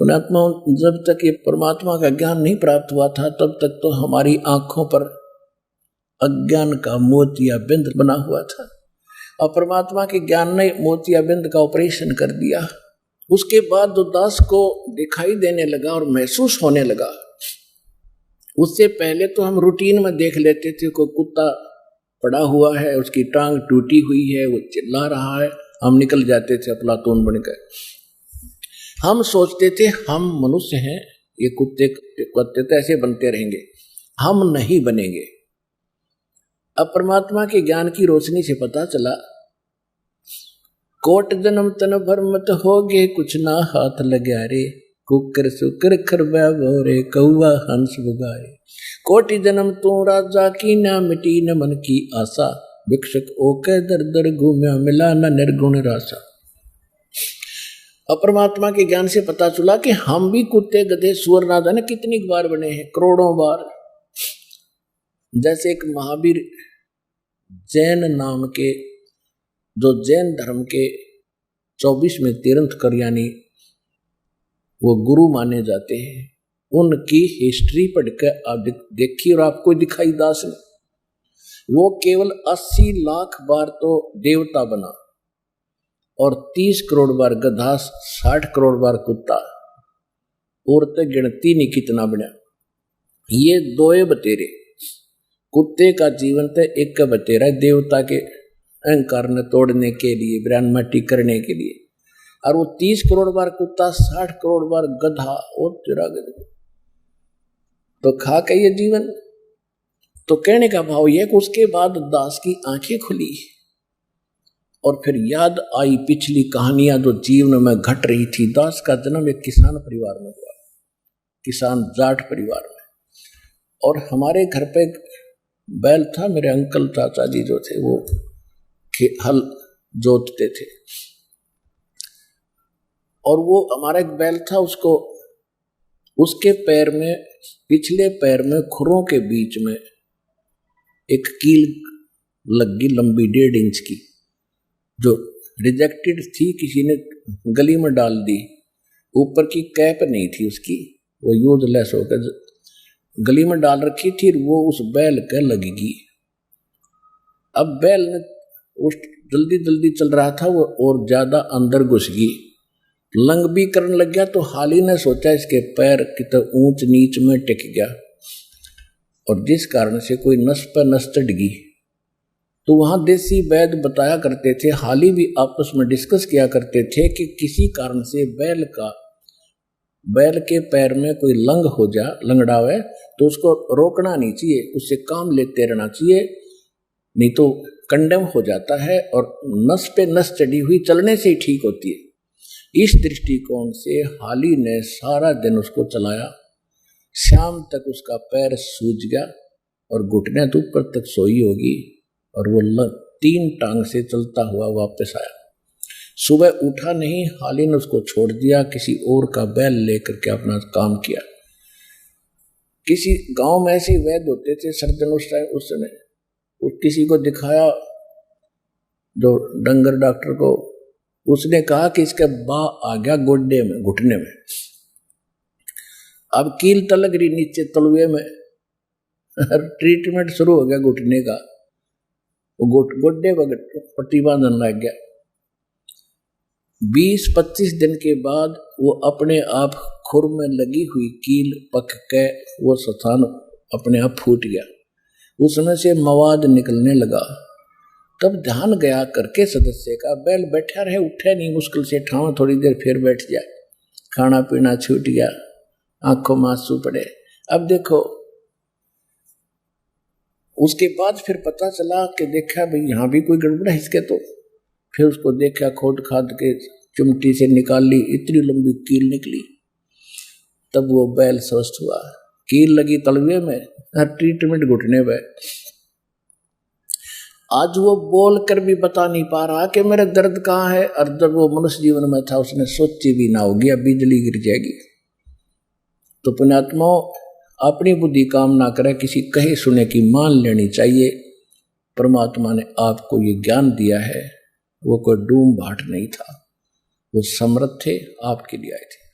पुण्यात्मा, जब तक ये परमात्मा का ज्ञान नहीं प्राप्त हुआ था तब तक तो हमारी आंखों पर अज्ञान का मोतियाबिंद बना हुआ था, और परमात्मा के ज्ञान ने मोतियाबिंद का ऑपरेशन कर दिया। उसके बाद जो दास को दिखाई देने लगा और महसूस होने लगा, उससे पहले तो हम रूटीन में देख लेते थे, कोई कुत्ता पड़ा हुआ है, उसकी टांग टूटी हुई है, वो चिल्ला रहा है, हम निकल जाते थे अफलातून बनकर। हम सोचते थे हम मनुष्य हैं, ये कुत्ते तो ऐसे बनते रहेंगे, हम नहीं बनेंगे। अब परमात्मा के ज्ञान की रोशनी से पता चला, कोट जन्म तन भर मत होगे, कुछ ना हाथ लगा रे, कुकर सुकर खरबा बोरे, कौवा हंस बुगाए। कोटि जन्म तू राजा की, ना मिटी न मन की आशा, भिक्षक ओके दर दर घूम्या, मिला न निर्गुण रासा। परमात्मा के ज्ञान से पता चला कि हम भी कुत्ते गधे सुअर ना जाने कितनी बार बने हैं, करोड़ों बार। जैसे एक महावीर जैन नाम के, जो जैन धर्म के 24 में तीर्थंकर यानी वो गुरु माने जाते हैं, उनकी हिस्ट्री पढ़कर आप देखिए और आपको दिखाई दास ने, वो केवल 80 लाख बार तो देवता बना और 30 करोड़ बार गधा, 60 करोड़ बार कुत्ता, और तो गिनती नहीं कितना बना। ये दोए बतेरे, कुत्ते का जीवन तो एक का बतेरा देवता के अहंकार ने तोड़ने के लिए, ब्रह्मटी करने के लिए, और वो 30 करोड़ बार कुत्ता, 60 करोड़ बार गधा, और तेरा गधा तो खा के ये जीवन। तो कहने का भाव यह कि उसके बाद दास की आंखें खुली और फिर याद आई पिछली कहानियां जो जीवन में घट रही थी। दास का जन्म एक किसान परिवार में हुआ, किसान जाट परिवार में, और हमारे घर पे बैल था, मेरे अंकल चाचा जी जो थे वो हल जोतते थे, और वो हमारा एक बैल था, उसको उसके पैर में, पिछले पैर में खुरों के बीच में एक कील लग गई लंबी 1.5 इंच की, जो रिजेक्टेड थी, किसी ने गली में डाल दी। ऊपर की कैप नहीं थी उसकी, वो यूजलेस होकर गली में डाल रखी थी, वो उस बैल के लगेगी। अब बैल ने उस जल्दी जल्दी चल रहा था वो, और ज्यादा अंदर घुस गई, लंग भी करने लग गया। तो हाली ने सोचा इसके पैर की तो ऊंच नीच में टिक गया, और जिस कारण से कोई नस पर नस चढ़ गई। तो वहां देसी वैद्य बताया करते थे, हाली भी आपस में डिस्कस किया करते थे कि किसी कारण से बैल के पैर में कोई लंग हो जा, लंगड़ावे, तो उसको रोकना नहीं चाहिए, उससे काम लेते रहना चाहिए, नहीं तो कंडेम हो जाता है, और नस पे नस चढ़ी हुई चलने से ही ठीक होती है। इस दृष्टिकोण से हाली ने सारा दिन उसको चलाया, शाम तक उसका पैर सूज गया और घुटने तो ऊपर तक सोई होगी, और वो 3 टांग से चलता हुआ वापस आया। सुबह उठा नहीं, हाली ने उसको छोड़ दिया, किसी और का बैल लेकर के अपना काम किया। किसी गांव में ऐसे वैद्य होते थे सर्जन उस समय, किसी को दिखाया, जो डंगर डॉक्टर को, उसने कहा कि इसका बा आ गया गोड्डे में, घुटने में, अब कील तलक रही नीचे तलवे में, ट्रीटमेंट शुरू हो गया घुटने का, गोड्डे पट्टी बांधने लग गया। 20-25 दिन के बाद वो अपने आप खुर में लगी हुई कील पक के वो स्थान अपने आप फूट गया, उसमें से मवाद निकलने लगा। तब ध्यान गया करके सदस्य का, बैल बैठा रहे, उठे नहीं, मुश्किल से ठाव, थोड़ी देर फिर बैठ जाए, खाना पीना छूट गया, आंखों में आंसू पड़े। अब देखो, उसके बाद फिर पता चला कि देखा भाई यहाँ भी कोई गड़बड़ है इसके, तो फिर उसको देखा, खोद खाद के चिमटी से निकाल ली, इतनी लंबी कील निकली। तब वो बैल स्वस्थ हुआ, कील लगी तलवे में, ट्रीटमेंट घुटने पे। आज वो बोल कर भी बता नहीं पा रहा कि मेरा दर्द कहाँ है, और जब वो मनुष्य जीवन में था उसने सोची भी ना होगी अब बिजली गिर जाएगी। तो पुण्यात्मा, अपनी बुद्धि काम ना करे, किसी कहे सुने की मान लेनी चाहिए। परमात्मा ने आपको ये ज्ञान दिया है, वो कोई डूम भाट नहीं था, वो समर्थ थे, आपके लिए आए थे।